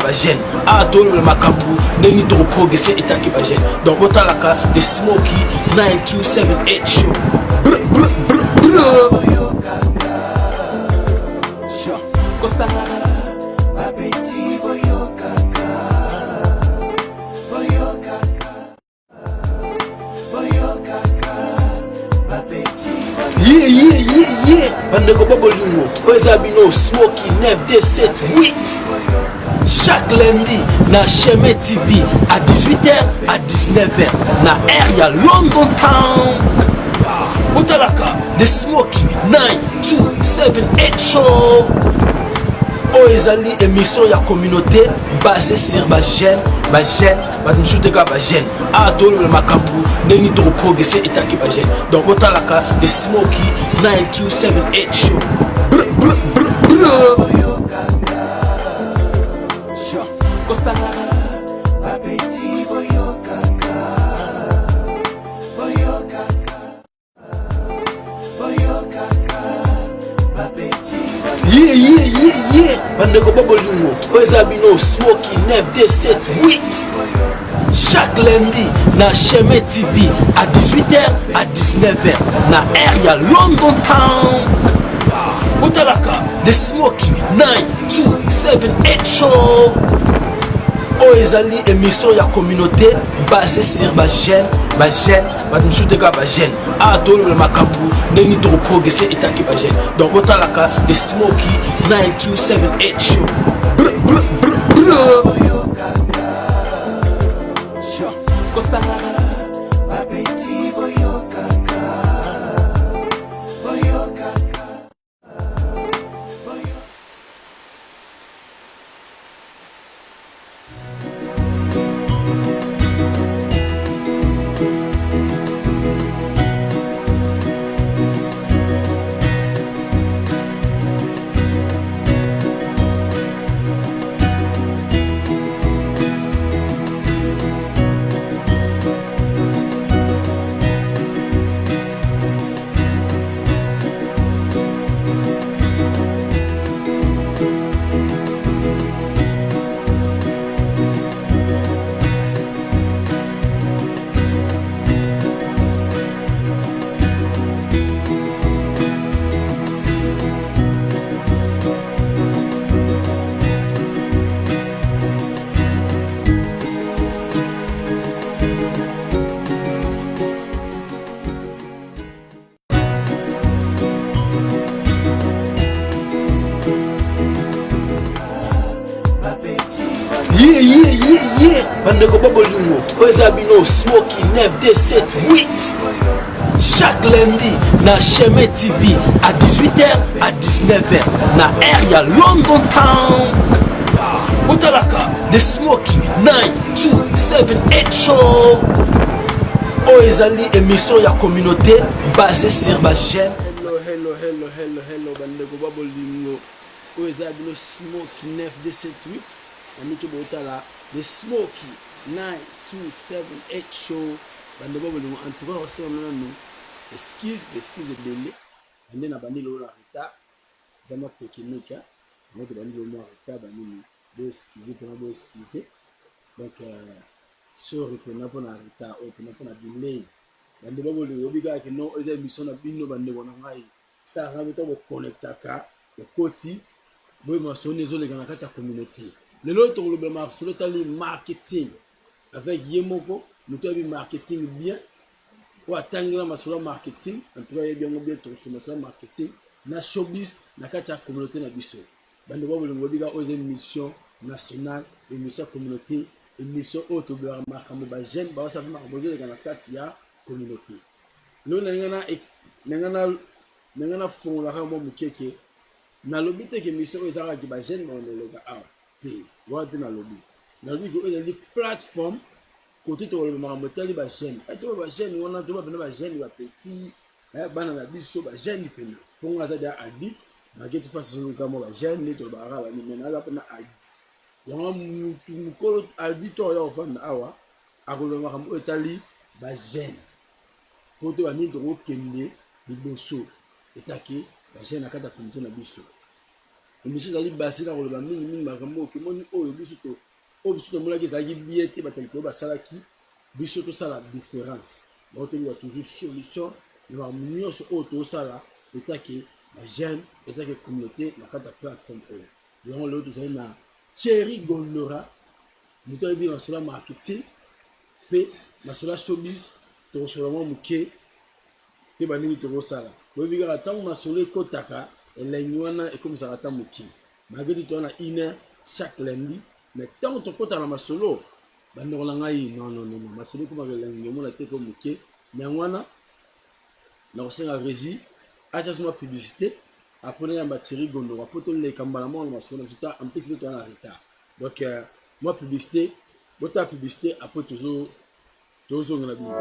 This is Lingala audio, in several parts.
ba jeune a tolo le makambu ndeni to progresser etaki ba jeune donc botalaka the Smoky 9278 show Yeah, bandeko bobolingo Oezabino Smoky 9278 chaque lundi na Chemin TV à 18h à 19h na area London Town Otalaka the Smoky 9278 show Oezali émission ya communauté basée sur ba jeune batumsuteka ba jeune a tolo le makambu ndeni to progresser etaki ba jeune donc otalaka the Smoky 9278 show Yeah, bandeko bobolingo Oezabino Smoky 9278 chaque lundi na Chemin TV à 18h à 19h na area London Town Otalaka the Smoky 9278 show Oezali émission ya communauté basée sur ba jeune batumsuteka ba jeune a tolo le makambu ndeni to progresser etaki ba jeune donc otalaka the Smoky 9278 show Yeah, bandeko bobolingo Oezabino Smoky 9278 chaque lundi na Chemin TV à 18h à 19h na area London Town Otalaka the Smoky 9278 show Oezali émission ya communauté basée sur ba jeune hello bandeko bobolingo Oezabino Smoky 9278 Amicho Botala, the Smoky 9278 show. Bande bobolingo en tout cas aussi nous excuse belé. Ande na bandi lo la retard. Zama technique hein. Donc bandi lo mo retard bandi bo excuser pour bo excuser. Donc sorry pour na retard ou pour na delay. Bande bobolingo biga ke no eza émission na bino bande bona ngai. Ça rabe to bo connectaka le koti bo mo sonné zo le kana kata communauté. Le lot on le marque sur le marketing avec Yemoko nous avons marketing bien ou attendre ma sur le marketing en tout cas bien sur le marketing na showbiz na kata communauté na biso bande bo bolingo biga aux émissions nationales émission communauté émission auto ba makambo ba jeune ba sa ma bozo le kana kati ya communauté lo nangana fond la ramo mukeke na lobite ke émission ezara ki ba jeune ba on le ga Wadi na lobby. Na lobby ko ezali plateforme côté to le makambo tali ba jeune. To ba jeune wana to ba bana ba jeune ba petit bana na biso ba jeune pena. Ponga za da adit na ke tu fasi zo kamo ba jeune to ba ara ba ni mena za pena adit. Yango mutu ko adit to ya ofanda awa akolo makambo etali ba jeune. Côté ba ni to ko kende liboso etaki ba jeune akata komite na biso. émission ezali basé na koloba mingi makambo okimoni oyo biso tomonaki ezalaki bie te bato likolo basalaki biso tosala différence donc toyoka toujours solution na makambo nyonso oyo tozosala etake bagene etake communauté na kati ya plateforme oyo yango lelo tozali na Thierry Gondora moto ayebi masolo ya marketing mpe masolo ya showbiz tokosola mwa moke mpe bandenge tokosala oyebi kaka ntango masolo ekotaka elengi wana ekomisaka ata moke malgré tout toza na 1h chaque lundi mais ntango tokota na masolo bandeko na ngai non masolo ekomaka elengi omona te ko moke yango wana nakosenga régie acha suma publicité après yamba Thierry Gondora po toleka mbala moko na masolo na biso en plus toza na retard donc moi publicité bota publicité après tozonga na bino.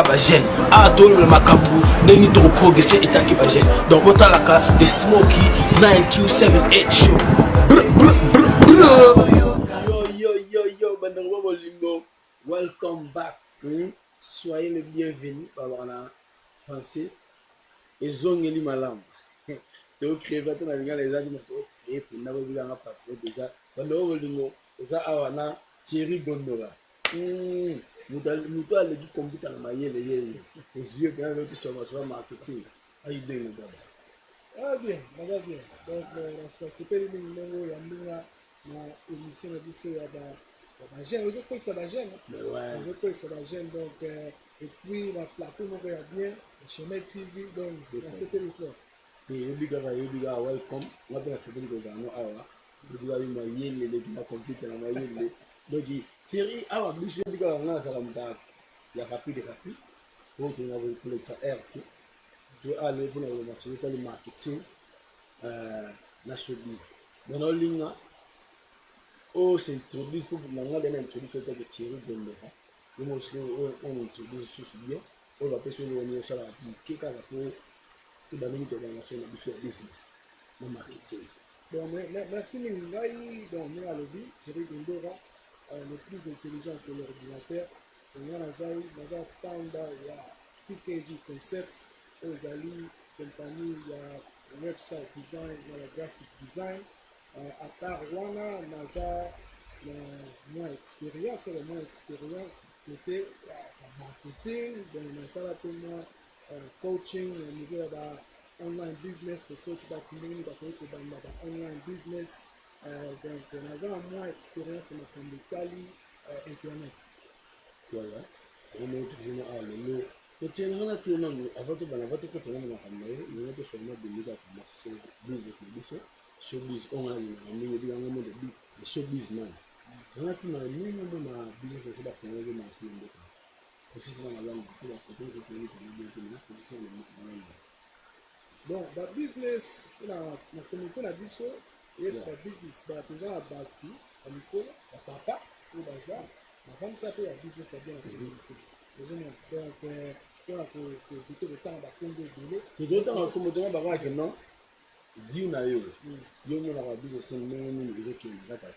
Bagène a tolo le makambu ndeni to progresser etaki bagène donc botalaka the Smoky 9278 show yo bandeko bolingo welcome back soyez le bienvenu babana français ezongeli malamu to créer na linga les amis to créer pour na bobilanga patron déjà bandeko bolingo eza awana Thierry Gondora Muto aleki computer na mayele yeye. Les vieux quand même qui sont sur marketing. How you doing, brother? Ah bien. Donc c'est pas les numéros ya mbinga na émission de biso ya ba jeune, vous êtes ça ba jeune. Mais ouais. Vous êtes ça ba jeune donc et puis la plateau mon ya bien, Chemet TV donc c'était le floor. Et you big welcome. Moi bien c'est bien que ça no awa. You big mayele le computer na mayele. Donc Thierry awa biso bika ngana sala mutaka ya rapide pour que nous pour ça RP de aller pour le marketing na showbiz dans ligne oh c'est introduit pour nous donner introduit sur que Thierry Gondora nous aussi on introduit sur bien on va passer le niveau ça la qui ka pour dans l'intervention de business le marketing. Bon merci Mingai donc nous à lobby Thierry Gondora le plus intelligent que l'ordinateur. On a un founder de TKG Concept, aux alliés, compagnie, il y a website design, il y a graphic design. À part Wana, Naza, moins expérience, côté marketing, donc Naza, moi, coaching, au niveau de online business, le coach de la communauté, online business. Donc, nous avons moins d'expérience dans le Internet. Voilà. On est toujours à l'eau. Et tu es là, tu es là, avant de faire votre côté, on a un seulement de l'idée de commencer business, showbiz, on a un showbiz. On a tout un minimum de business de la communauté de marché. Aussi, c'est un exemple pour la côté de la bon, le business, la communauté de la yes, yeah. Business, but tu as battu, amico, la papa, ou bazar, la femme ça fait la business à bien la communauté. Donc, on a pour le temps d'apprendre de donner. Tu dois t'en raconter un bagage, non? view na yo yo mona ba business ndenge nini ezokende kaka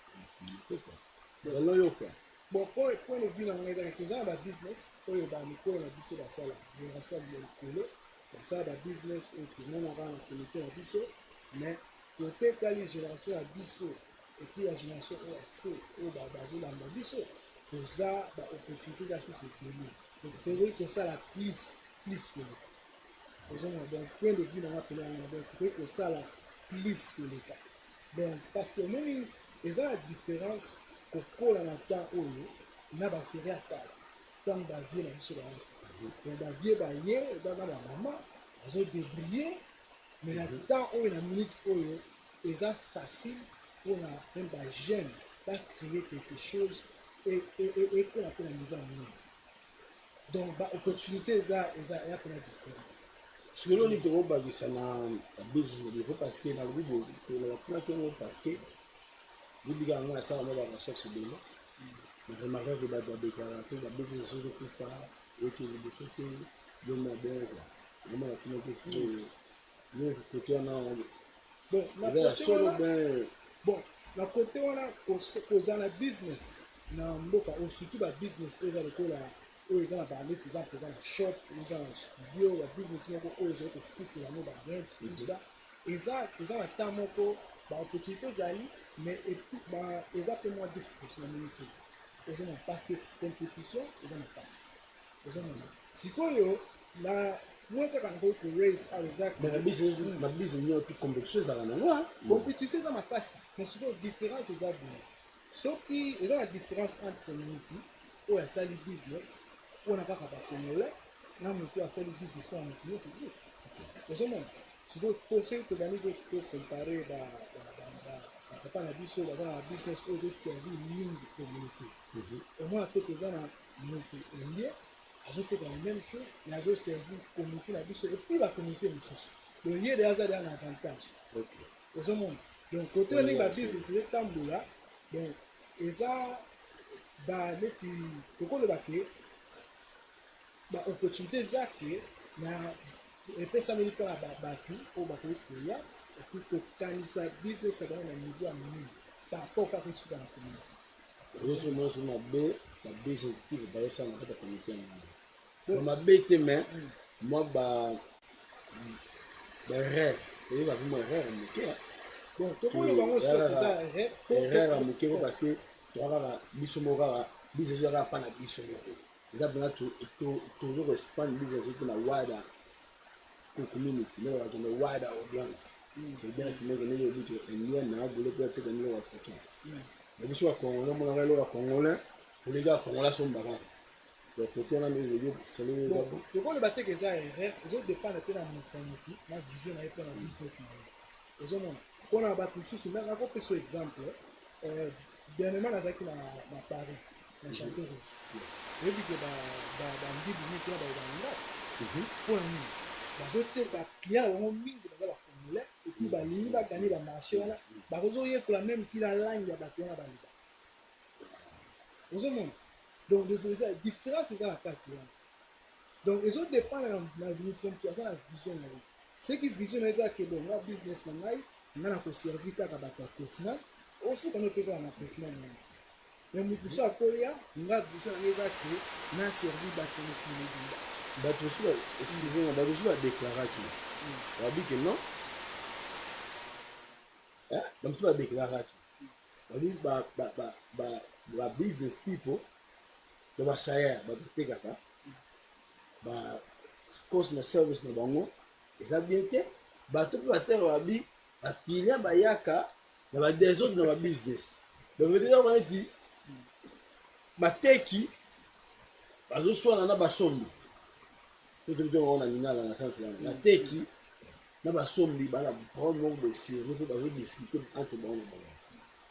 selon yo quoi. Bon, point de vue dans les gens dans business, pour les banques, la biseau la salle, génération de l'école, la salle de business, et puis on a un comité à biseau, mais côté quelle génération à biseau, et puis la génération OAC, au basé dans la biseau, pour ça, l'opportunité d'acheter ce pays. Donc, pour que ça la plus que les gens. Donc, point de vue dans la première année, pour que ça la plus que les cas. Donc, parce que même, il y a la différence. Kokola na temps oyo na baseri ya kala ntango bavie na biso baaki bavie baye bana bamama bazodébrouiller mais na temps oyo na minute oyo eza facile mpona même bajeune bacréer quelque chose ekona mpe na niveau ya mingi donc baopportunité eza eya mpona différent sikolo ni tokobakisa na business livo parce que nalobi tolobapinaki yango parce que libika yango asala mo barecherche belo na remarque ke bato badéclara te babusiness ozokufa eke liboso te yo mabongo omona kuna te sikoyo yo kote wana eza ya solo ben bon na kote wana kozala na business na mboka surtout babusiness oyo eza lokola oyo eza na baneti exemple eza na shop eza na studio babusiness moko oyo ezali kofutela yango barent tusa eza na temps moko baopportunité ezali mais eza mpe mwa difficulté na minute ozomona parce que compétition eza na place ozomona sikoyo na mwa kaka nakoki koraise awa eza babusiness nyonso tu compétition ezalaka nango compétition eza makasi mais sikoyo différence eza boye soki eza na différence entre motu oyo asali business mpona kaka bakongolais na motu asali business mpona motu nyonso ozomona sikoyo conseil tobandi kocompare papa na biso baza na business oyo ezoservi mingi communauté omona mpe toza na moto elie azoteka la même chose mais azoservi communauté na biso epuis bacommunauté mosusu donc ye deya aza deya na avantage ozomona donc kote ndenge babusiness ezotambola donc eza baneti tokoloba ke baopportunité eza ke na epesameli mpe na bato oyo bakoki koya epuis kokanisa business ya bango na niveau ya mingi par rapport kaka esuka na communauté oyoso moyoso mabe babusiness pipe bayosala na kati ya communauté ya mingi mabe te mais mwa baerreur oyeba mpe mwa erreur ya moke bon tokoloba bango soit eza erreur ya moke po parce que toka kaka biso moko kaka business oyo kaka mpa na biso moko eza mpena tozo koexpande business oyo te na wida community ndenge bakende wida audience audience ndenge ndenge obito indien na agolo mpe ateka ndenge wa africain mais biso bacongolais monaka eloko ya congolais olingi ya congolais asombaka donc kote wana ndenge selo tokoloba teke eza erreur ezodépendre mpe na moto ya motu na vision na ye mpe na business na ye ozomona mpona bato mosusu nakopesa exemple dernièrement nazalaki na paris na chanterie oyebi ke bandibi mingi mpona baebanga mpona nini bazoteka baclient bango mingi baza bacongolais epuis balingi baganye bamarché wana bakozoyekola même ntina langue ya bato wana baliba ozomona donc différence eza na kati wana donc ezodépendre na vision motu aza na vision na ye seki vision na eza ke bon nga business na ngai nga na koservi kaka bato ya continent osuka no pekaka na continent na ngai mais motu so akoya nga vision na ngai eza ke na servi bato mokili bato mosusu excusez-moi bato mosusu badéclaraki babi ke non bamosusu badéclaraki babi babusiness people to bashayere batekaka customer service na bango eza bien te bato mpe batere babi baclient bayaka na badesordre na babusiness donc beteka kona neti bateki bazoswana na basombi totobitongo na lingala na sansi wana bateki na basombi bana prendre moko beseri mpe bazodiscute entre bango na bango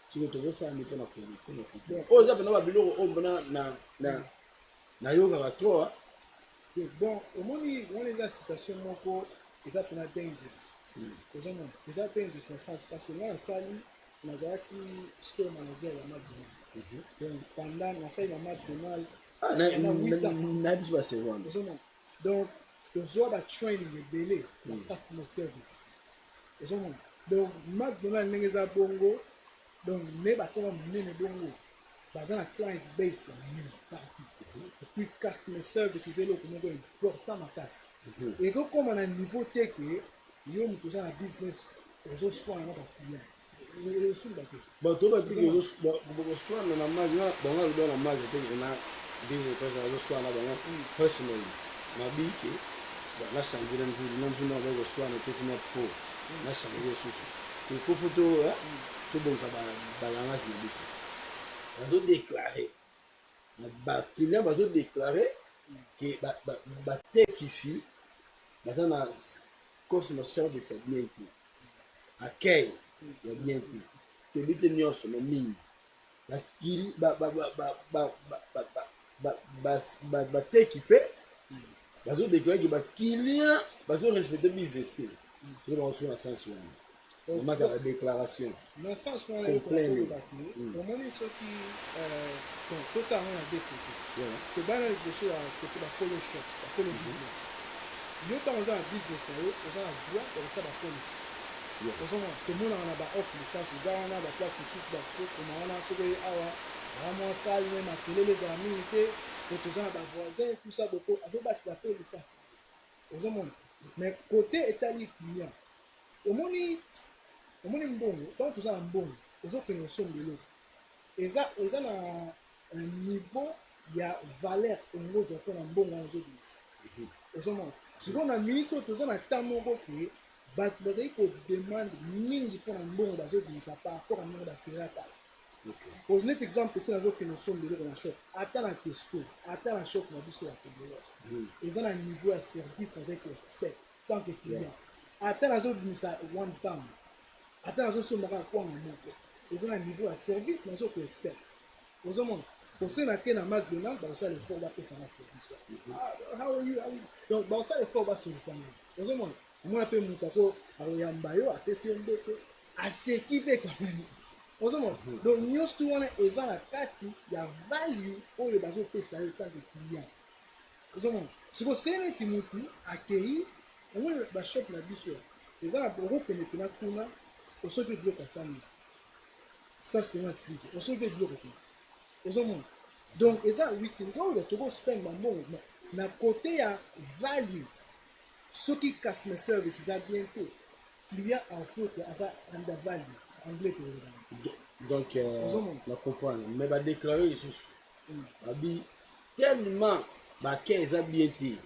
siko tozosala mpe na komite oyo eza mpena babiloko oyo mpena nayokaka trop bon omoni wana eza citation moko eza mpena dangerous ozomona eza dangerous na sens parce que nga nasali nazalaki store manager ya McDonald donc pendant nasali na McDonald na biso baservant ozomona donc tozwa batraining ebele na customer service ozomona Donc McDonald's ndenge eza bongo, donc ne bakoma monene bongo baza na client base ya monene partout. Et puis customer service eza eloko moko important makasi. Ekokoma na niveau te ke yo moto oza na business ozoswana na baclient esimba te. bato babiki bokoswana na mage bango aloba na mage te na business person azoswana bango personally nabiki nachange na nzuri na bakoswana epesi na fo nachange lisusu ekofu tobongisa balangage na biso bazodeklare baclient bazodeklare ke batekisi baza na customer service ya bien te accueil ya bien te toyebi te nyonso na mingi bateki mpe bazodeklare ke baclient bazorespecte business te soki bangosoki na sens wana omaka badéclaration na sens wana ekolobaki omoni soki totango na de kote tobana liboso ya kote bakolo shop bakolo business yo ntango oza na business na yo oza na droit ya kotia bapolisi ozomona tomonaka na baoffre licence eza wana baplace mosusu bakokoma wana soki oye awa zala mwa kalme makelele ezala mingi te po toza na bavoisin tusa boko azobatela mpe licence ozomona mais kote etali client omoni mbongo ntango toza na mbongo ozokende osomba eloko eza na niveau ya valeur olingo ozwa mpo na mbongo wana ozobimisa ozomona sikoyo na minute oyo toza na temps moko ke bato bazali kodemande mingi mpo na mbongo bazobimisa par rapport a ndenge basera kala net exemple esi nazokende osomba eloko na shop ata na testo ata na shop na biso ya kobelo eza na niveau ya service nazali ko expect tant que client ata nazobimisa one pound ata nazosombaka kwanga moko eza na niveau ya service nazoko expect ozomona kosena ke na McDonald's bakosala effort bapesanga service how are you donc bakosala effort basolisanga ozomona omona mpe moto ako akoyamba yo apesi yo mbote aseki mpe kamani ozomona donc nyonso wana eza na kati ya value oyo bazopesa yo tant que client ozomona sikoyo se neti motu akei omoni bashop na biso eza na okokende mpena kuna osoki biloko asali 150 litre osoki biloko kuna ozomona donc eza weekend oyo tokospend bambongo na kote ya value soki customer service eza bien te client en faute aza under value anglais toyebana donc na comprendre mais badéclare lisusu babi tellement bake eza bien te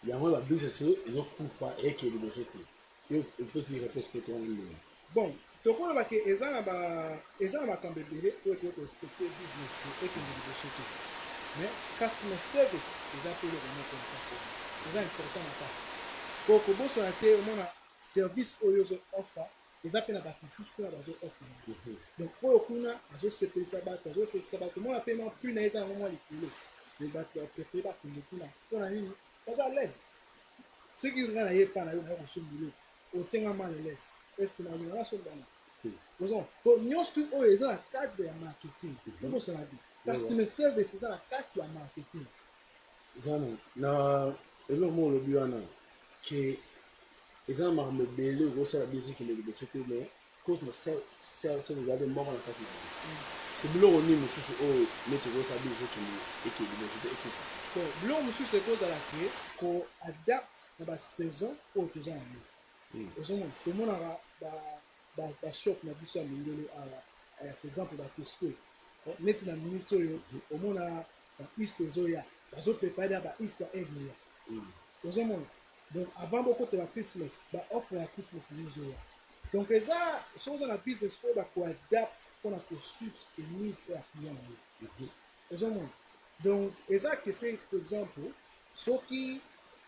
yango babusiness oyo ezokufa eyeke liboso te yo epesi réponse ke towana ndenge bon tokolobaki eza na makambo ebele oyo tokote business ekende liboso te mais customer service eza mpe eloko moko na kati eza important makasi po kobosana te omona service oyo ozo offer eza mpe na bato mosusu kuna bazo offer donc oyo kuna azosepelisa bato omona mpe mwa plus na ye eza yango mwa likolo me bato baprefere bakende kuna mpona nini baza lese soki nga na ye mpa na yo na kosomba eloko otienga mal lese estce nalinga nasombana ozoma po nyonso tu oyo eza na cadre ya marketing tokosala bi customer service eza na kati ya marketing eza na eloko moko olobi wana ke eza na makambo ebele okosala bizikende liboso te mais customer service ezali moko na kati na yango biloko nini mosusu oyo neti okosala bizikende eke liboso te ekufa bon biloko mosusu ekozala ke koadapte na basaison oyo toza yango ozomona tomonaka bashop na biso ya mindele awa par exemple batesto neti na minute oyo omona baiste ezoya bazoprepare baiste ya egleya ozomona donc avant bokotela christmas baoffre ya christmas nde ezoya donc eza soki oza na business oyo bakoadapte mpona kosuite enui mpo ya client na yo ozomona donc eza kese par exemple soki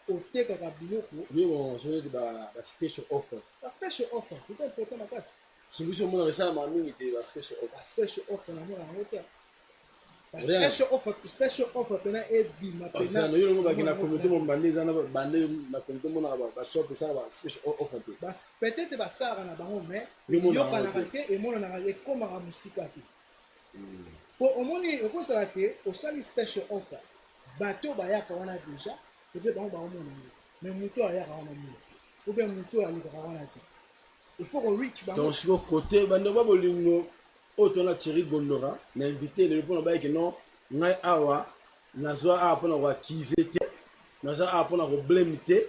otekaka biloko soki baspecial offers baspecial offers eza important makasi solution mona esalama mingi te baspecial offers baspecial offer namona yango te special offer pena ebima penayolongo bakenda comité mobande eza na bande bakomité monaka bashop esala baspecial offer te peut-être basalaka na bango mais yokanaka te emonanaka ekomaka mosika te po omoni okosala ke osali special offer bato bayaka wana deja peut-être bango baomona yango mais moto ayaka wana mingi ou bien moto alingaka wana te il faut qu'on reach bango. Donc sur côté bando ba bolingo auto na Thierry Gondora na invité le pona ba ke non ngai awa nazwa a pona wa kizete naza a pona ko blame te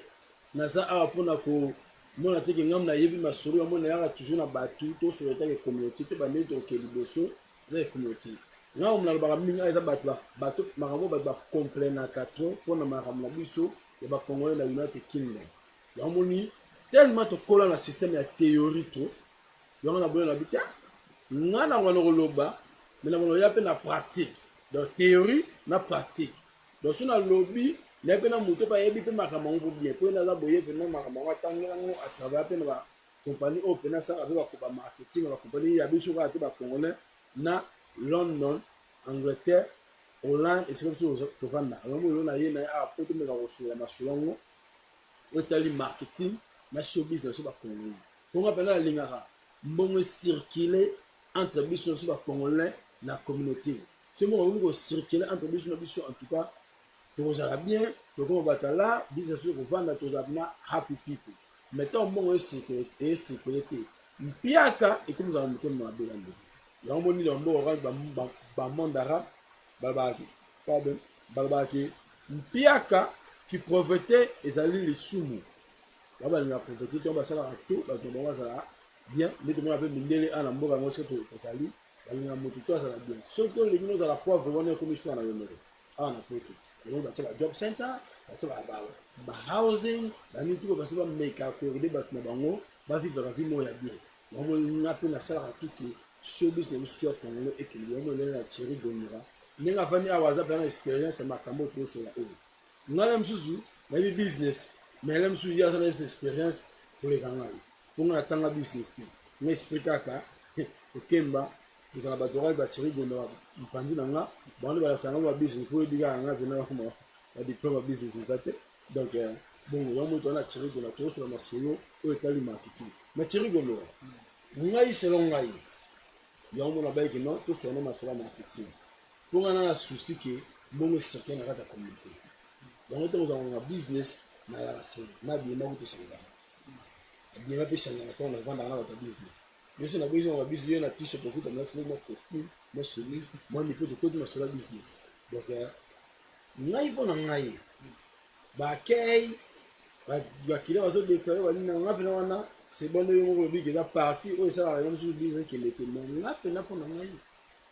naza a pona ko mona te ke ngam na yebi masuru ya mona ya toujours na batu to sur eta ke communauté to ba neto ke liboso na communauté ngam na ba minga eza batu makambo ba comprendre ka trop pona makambo na biso ya ba congolais na United Kingdom ya moni tellement to kola na système ya théorie to yango na boyo na bita ngana ngwana koloba mena mono ya pe na pratique donc théorie na pratique donc sur na lobby na pe na moto pa yebi pe makambo ngo bien po na za boye pe na makambo atangela ngo à travers pe na ba compagnie o pe na sa avec ba marketing ba compagnie ya biso ka te ba congolais na London Angleterre Hollande et c'est comme ça to vanda ngo na ye na a poto me ka ko sula masulongo otali marketing na showbiz na ba congolais pour appeler la lingara mbongo circuler entre biso na ba congolais na communauté ce mot on circuler entre biso na biso en tout cas to ça bien to comme batala business ko vanda to na happy people mettons mbongo circuler et sécurité mpiaka et comme ça on mettait na belando ya mboni le mbongo ba mondara babaki pardon babaki mpiaka qui profitait ezali les sumu baba na profitait to basala to ba to bazala bien mais tout le monde appelle mindele ana mboka ngo seto ezali balinga moto to azala bien surtout les gens à la poivre vraiment comme ils na yomero ana poto on va tela job center ba tela ba housing ba ni tout ba se ba make up ko de ba na bango ba vivre la vie moya bien on nga pe na sala tout qui showbiz na biso ko ngo équilibre on le na Thierry Gondora ninga fani awaza plan expérience makambo to so la o ngala msuzu na business mais là msuzu ya sana expérience pour les gars pour na tanga business ti m'expliquer ka okemba vous allez battre ba Thierry Gondora mpanzi nanga bande ba sanga ba business pour diga nga vena ko ba diplôme business exact donc bon yo mo to na Thierry Gondora to so na solo o etali marketing mais Thierry Gondora ngai selon ngai yo mo na ba ki non to so na masolo marketing pour un souci que bon certain na ta communauté donc on a un business na la scène na bien na ko sanga bien na pesa na to na vanda na ta business yo so na besoin wa business na t-shirt pour que na sema costume moi chemise moi ni peu de côté na sur business donc ngai bona ngai ba kay ba kile wazo déclarer wa ni na pena wana c'est bon yo mo bi que la partie o ça yo so business que le témoin na pena pour ngai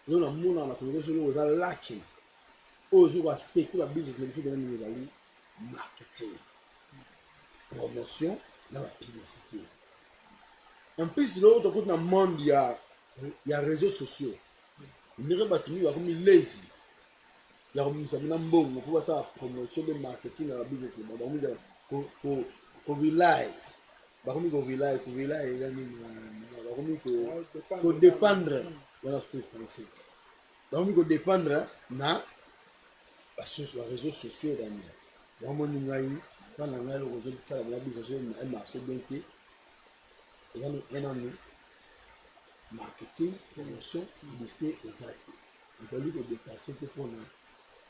nous na mona na ko zo za lacking ozo va affecter la business na biso de nous ali marketing promotion na la publicité en plus l'autre côté na monde il y a réseaux sociaux ni re batumi ba comme lazy ya comme ça na mbongo pour ça promotion de marketing na la business na ba mu ko rely ba comme ko rely ya ni ba comme ko dépendre voilà ce français donc il faut dépendre na sur les réseaux sociaux dans mon ngai quand on a le réseau de ça la business elle marche bien que il y a un marketing promotion publicité exact il faut lui déplacer pour la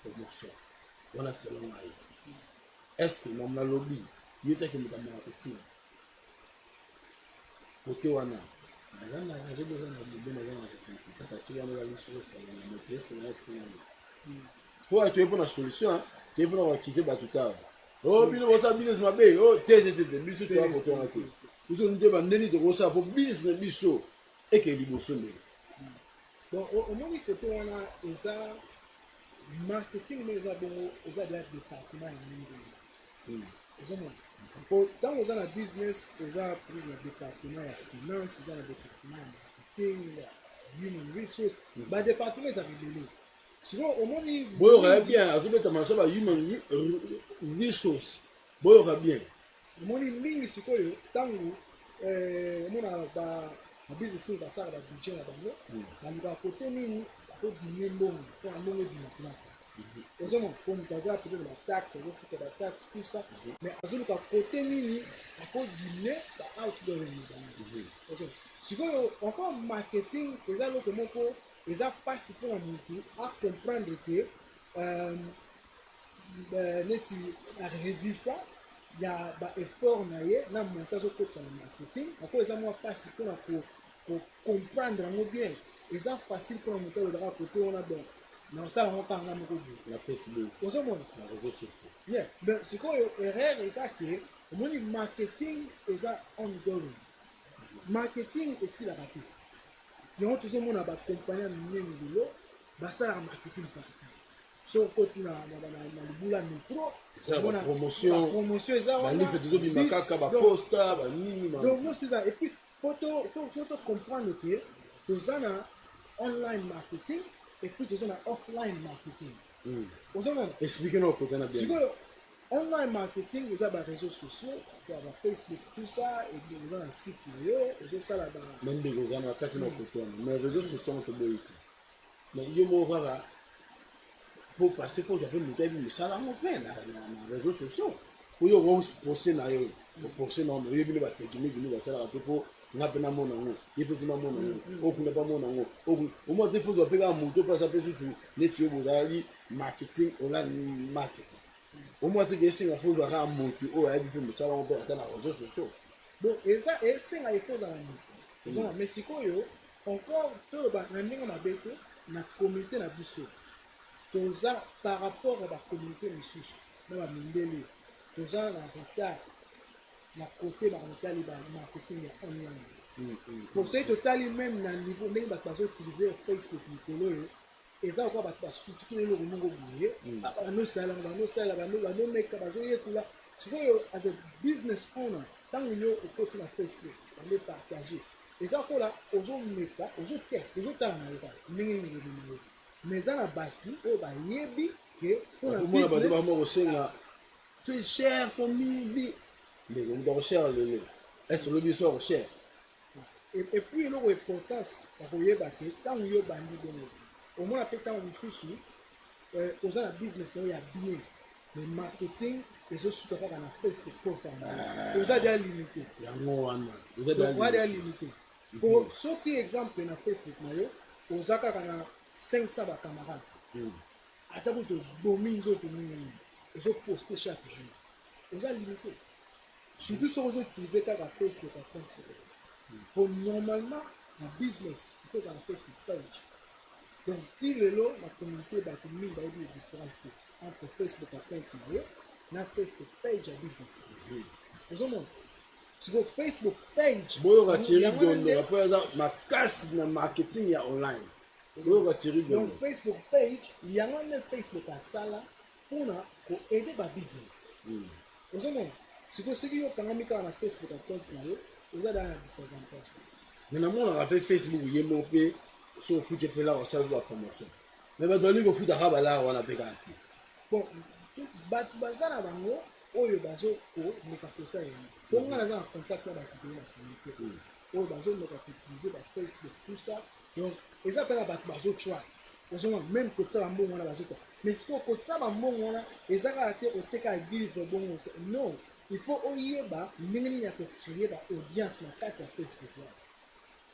promotion voilà selon moi est-ce que mon lobby il était que le marketing côté wana Nazana j'ai besoin de bien parce que on a la solution na mettre sur la solution pour être pour la solution tu peux avoir acquis ba tout à oh bino bossa business mabe oh te biso to ko tona te biso nde ba ndeni to ko sa pour business biso et que liboso ne bon au moins côté wana eza marketing mais eza bongo eza de département ya mingi tant aux la business aux a pris le département de la finance aux a le département de marketing human resources bah département ils avaient donné sinon au moins il aurait bien à mettre ma soeur human resources aurait bien au moins il mingi c'est quoi tant mon a business va ça la budget là bango na ba côté nini ko diminuer mbongo pour mbongo du maintenant Osons comme Gaza peut la taxe, il faut la taxe, tout ça. Mais Azul ka côté nini, à cause du nez, la out de l'ennemi. Si vous encore marketing, les gens que mon co, les gens passent pour un mutu à comprendre que un résultat, il y a ba effort na ye na montage au na marketing ako eza moi passe pour comprendre ngo bien eza facile pour monter le côté on a bon na ça on parle na moko na Facebook ozomona na réseaux sociaux yeah mais c'est quoi erreur eza que omoni marketing eza ongoing marketing esilaka te yango tozomona bacompagnie minene lelo basalaka marketing partout so okoti na libula métro promotion eza balifre tozobima kaka baposta banini donc nyonso eza et puis faut comprendre que toza na online marketing et puis toza na offline marketing ozomona explique na okota na bien sikoyo online marketing eza baréseaux sociaux ya bafacebook tout ça et oza na site na yo ozosala même ndenge oza na kati na okota wana mais réseaux sociaux toboyi te mais yo moko kaka po parce fo ozwa mpe moto ayebi mosala yango mpe na réseaux sociaux oyo okoposte na yo oposte na yo oyebi nde bateknike nde basalaka mpe mpo nga mpe namona yango ye mpe kuna mona yango okunda mpe amona yango omwa te fo ozwa mpe kaka moto mpasa mpe susu neti oyo bozalaki marketing online marketing omwa te ke esenga fo ozwa kaka moto oyo ayebi mpe mosala yango mpe ata na réseaux sociaux bon eza esenga efo ozala moto ozana mais sikoyo encore toloba na ndenge mabe te na communauté na biso toza par rapport à bacommunauté misusu na bamindele toza na retard na côté bakotali bamarketing ya online pour soki totali même na niveau ndenge bato bazoutilize Facebook likolo oyo eza kokuwa bato basutiki eloko moko boye banosala banomeka bazoyekula sikoyo as a business owner ntango yo okoti na Facebook bandepartage eza kola ozomeka ozoteste ozotala na yo kaka ndenge nini ebima yo mais eza na bato oyo bayebi ke mpona bato bama kosenga plus cher famille ndenge moto akoshare lelo ese olobi so akoshare et puis eloko importance bakoyeba ke ntango yo bandi bongo omona mpe ntango mosusu oza na business nayo ya bien mais marketing ezosuka kaka na Facebook profane oza dia limité yango wana oza dia limité po soki exemple na Facebook na yo oza kaka na 500 bacamarade ata kuto bomi nzoto mingi ozoposte chaque jour oza limité surtout soki ozoutilize kaka Facebook à compte pour normalement na business il faut na Facebook page donc ti lelo na communauté bato mingi bayebi la différence entre Facebook account na yo na Facebook page ya business ozomona siko Facebook page boyoka thierry dondo apo aza makasi na marketing ya online boyoka thierry dondo donc Facebook page yango nde Facebook asala mpona koaide babusiness ozomona siko soki yo okangami kaka na Facebook account na yo oza daa na disadvantage me namonaka mpe Facebook ye moko mpe so ofuti mpe laka osala ba promotion me bato balingi kofuta kaka balaka wana mpe kaka te bon bato baza na bango oyo bazokomeka kosala yango mponga naza na contact na bato peye na communauté oyo bazomeka koutilize bafacebook tout ça donc eza mpe na bato bazotry ozomona même kotia bambongo wana bazotry mais sikoyo kotia bambongo wana eza kaka te otieka livre bongo non il faut oyeba ndenge nini ya kocreye baaudience na kati ya Facebook wana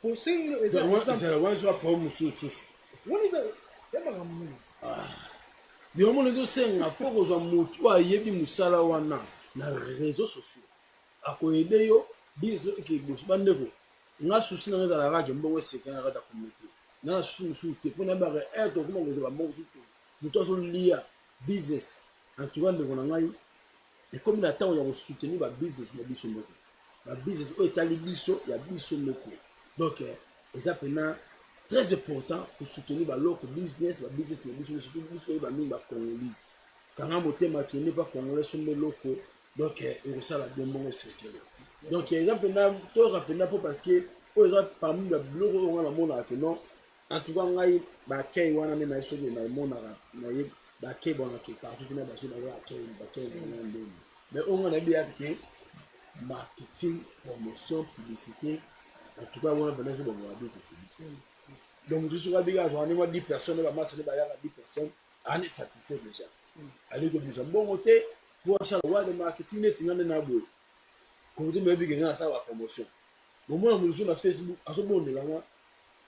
posengino ezala wanzwa po mosusu wana eza yabaka mingi biloko ndenge osenga fo kozwa motu oyo ayebi mosala wana na réseaux sociaux akoyede yo biso ekeboso bandeko nga susi nanga ezalaka kake mbongo eseka na kati ya communauté nga na susi mosusu te mpona yebaka tokoma kozwa bambongo mosusu te moto azolia business antuka ndeko na ngai ekomi na ntango ya kosoutenir babusiness na biso moko babusiness oyo etali biso ya biso moko donc eza mpena très important pour soutenir baloko business babusiness na biso surtout biso oyo bamingi bacongolise kanga motema akende mpa congolais sombe loko donc ekosala bien mbongo esekele donc eza mpena toyoka mpena mpo parce que oyo eza parmi babiloko oyo nga namonaka ke non en tout cas ngai bakei wana nde naye soki naemonaka naye bakei bonake partout mpena baso baza bakei wana ndeni mais oyo nga nayebi yapi ke marketing promotion publicité en tout cas wana mpena so bango babusiness biso donc je suis rabia à 10 personnes ba masser ba 10 personnes on est satisfait déjà allez comme ça bon côté pour acheter le marketing net ngane na boy comme tu me bi ngana ça la promotion au moins nous sur Facebook aso bonde là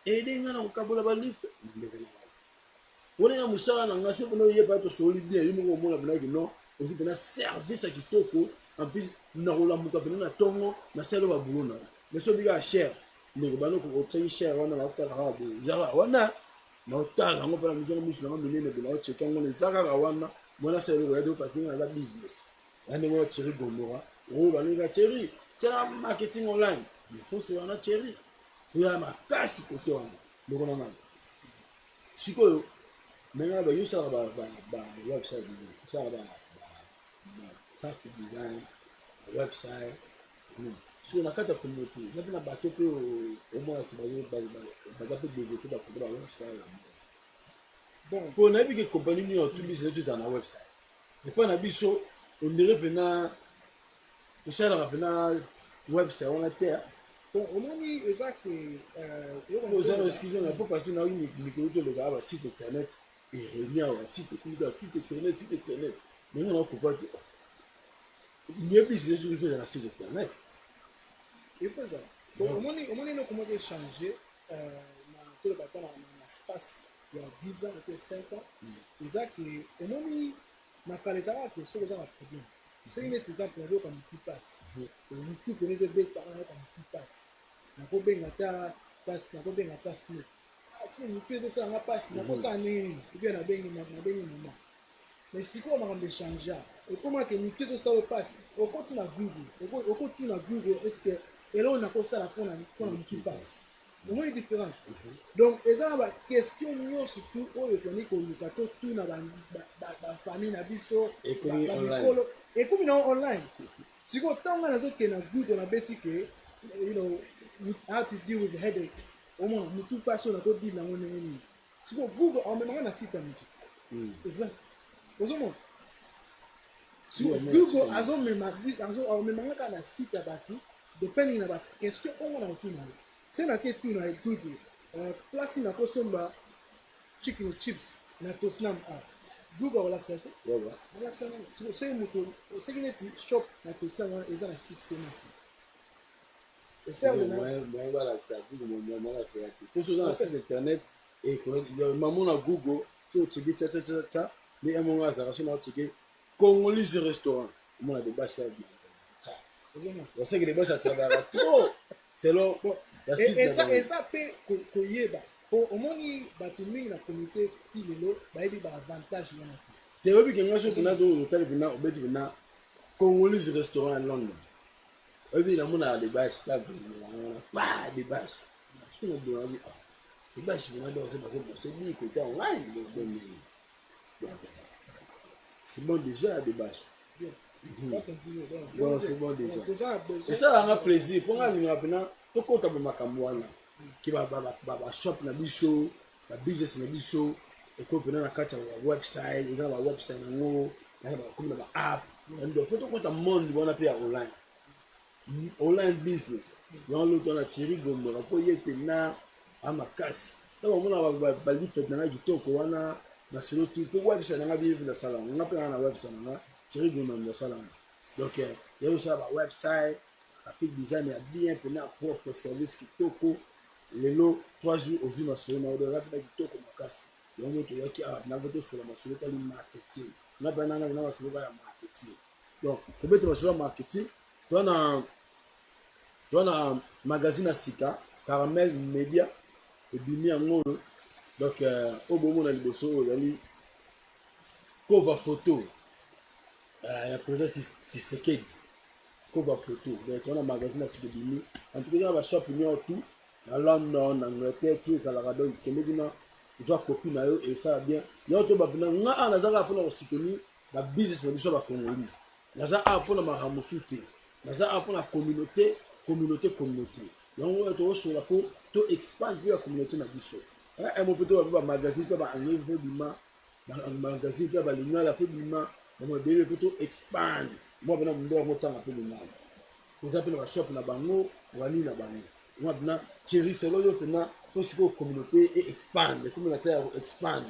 et des ngana okabola ba life on est musala na ngaso bono ye pas to solide bien yo mo mona bana que non aussi bana service à kitoko en plus nakolamuka pene na ntongo nasala babulo na mais soki bika cher ndenge banoko oteki cher wana naotala kaka boye eza kaka wana naotala yango mpona miso na miso nango minene boye naocheke yango eza kaka wana mwana asala eloko ya te opasi nga aza business ya ndenge wana Thierry Gondora oyo baninga Thierry sala marketing online fonso wana Thierry oya makasi kote wana ndeko na ngai sikoyo ndenge bayo osalaka website design osalaka graphic design website sikoyo na kati ya communauté na mpe na bato mpe omonaki baza mpe développe bakote ba website bon mpo nayebi ke compagnie nini otubisa eto ezala na website epai na biso ondire mpena tosalaka mpena website wana te bon omoni eza ke oza excuse nga mpo pasi naoki mikolo tolekaka basite internet eremi awa site kulika site internet ndenge naokopa te miebisi soki feza na site internet epeza bon omoni eloko moko échange na toloba ta na espace ya 10 ans pe 5 ans eza ke omoni na kala ezalaka ke soki oza na problème soki neti exemple nazoyoka motu mpasi motu pene eza ebetaka nayoka motu mpasi nakobenga ta mpasi nakobenga mpasi ne soki motu ezosalanga mpasi nakosala nini ebia nabengi mama mais sikoyo makambo échange ekomaka motu ezosala mpasi okoti na google okoti na google estce eloko nakosala mpona motu mpasi omoni différence donc eza na baquestion nyonso tu oyo toni koluka totuna bafamille na biso bamikolo ekomi na online sikoyo ntango nazokende na google nabeti ke how to deal with headache omona motu mpasi oyo nakodile yango ndenge nini sikoyo google amemanga na site ya motu exemple ozomona sikoyo google amemanga kaka na site ya bato depending na baquestion ongo na kotuna yo se nake tuna google place nakosomba chicken chips na tosnam app google akolakisa te alakisa nano soki moto soki neti shop na tosnam wana eza na site te mposo oza na site internet mamo na google so ocheke tcha nde emongo azalaka so na ocheke congolese restaurant omona debashe ya oseke debashe atravaka trop selon eza mpe koyeba po omoni bato mingi na communauté ti lelo bayebi baavantage wana te te oyebi ke nga so mpena to otali mpena obeti mpena congolese restaurant ya london oyebi namona debashe wana debashe debashe mpena c'est côté online c'est bon déjà debashe bon c'est bon déjà esalanga plaisir mpo nga alingaka mpena tokota bamakambo wana ke bashop na biso babusiness na biso ekoki mpena na kati ya website eza na bawebsite nango bakomi na baapp po tokota monde wana mpe ya online business yango loto wana Thierry Gondora mpo ye mpena amakasi ntango omona balifete nanga kitoko wana na solo tu mpo website nanga biyebi nasala yango nga mpe nanga na website nanga Thierry Gondora ndasala yango donc yeyosala bawebsite graphic design ya bien mpena propre service kitoko lelo 3 jours ozwi masolo na odola mpena kitoko makasi yango toyaki awa nanga tosola masolo etali marketing nga mpena nanga na masolo kaka ya marketing donc tobeta masolo ya marketing toa na magazine ya sika caramel media ebimi yango oyo donc oyo bomona liboso oyo ezali cover photo ya président Tshisekedi cover photo donc on a magazine à ce début en tout cas on va shop ni tout na London na Angleterre tout ça la donc kende bina tu as copie na yo et ça bien yo to ba bina nga na zaka pour soutenir la business na biso ba congolais na za a pour na mahamusute na za a pour la communauté yango to so la pour to expand la communauté na biso un mo peut ba magazine ba anglais veut bima magazine ba linga la fait bima on délai plutôt expand moi bena mndo motanga pe linga oza pe na shop na bango wali na bango moi bena Thierry selo yo pena to siko communauté et expand comme la terre expand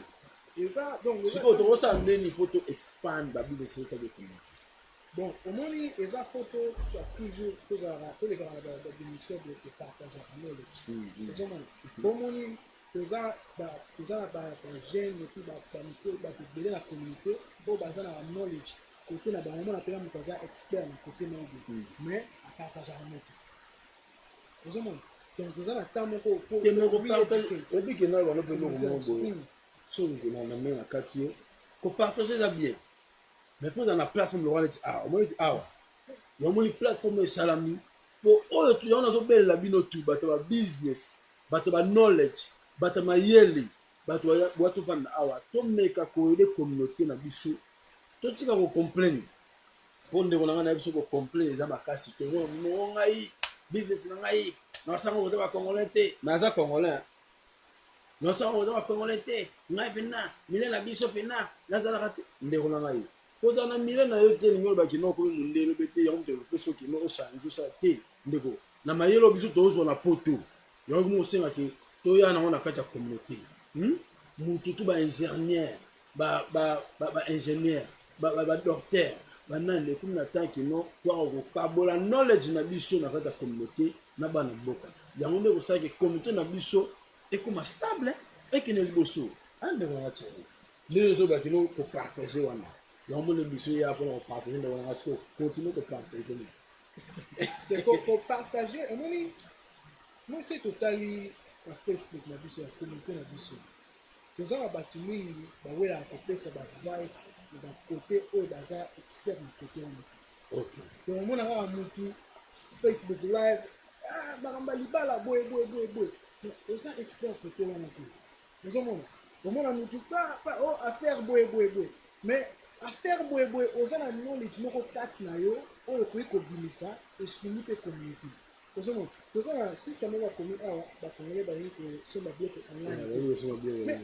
et ça donc siko to ça ndeni poto expand ba business to de communauté bon omoni eza photo ya toujours kozala koleka na démission de partage ya knowledge ozomona omoni toza ba jeune et puis ba ebele na communauté oyo baza na knowledge côté na bango on appelle moto aza expert na côté na obi mais apartage moto ozomona donc toza na temps moko faut obi ke na bana pe no mo boye so na na me na kati yo ko partager ça bien mais faut dans la plateforme le roi dit ah moi dit ah yo mo ni plateforme salami po oyo tu yana zo belela bino tu bato ba business bato ba knowledge bato ma yeli bato bato fanda awa to meka ko de communauté na biso to tika ko complain po ndeko na ngana biso ko complain eza makasi to no ngai business na ngai na sango de ba congolais te na za congolais na sango de ba congolais te ngai pena mile na biso pena na za la ndeko na ngai ko za na mile na yo te ngol ba kino ko mundelo bete ya mto peso kino o change ça te ndeko na mayelo biso to zo na poto yo mo senga ke to ya na ona kati ya communauté mutu tu ba ingénieur ba ingénieur ba docteur ba nande comme na tant kino to ko kabola knowledge na biso na kati ya communauté na bana boka yango nde ko sa ke communauté na biso e comme stable e kene liboso ande ko na tshele les autres kino ko partager wana yango le biso ya ko partager na wana asko continue ko partager ko partager moi c'est totally na Facebook na biso ya communauté na biso toza na bato mingi bawelaka kopesa baadvice na bakote oyo baza expert na kote wana donc omona kaka mutu Facebook live makambo ya libala boye oza expert kote wana te ozomona omona mutu affaire boye mais affaire boye oza na knowledge moko kati na yo oyo okoki kobimisa esuni mpe communauté ozomona toza na système moko bakomi awa bakongole balingi kosomba biloko online mais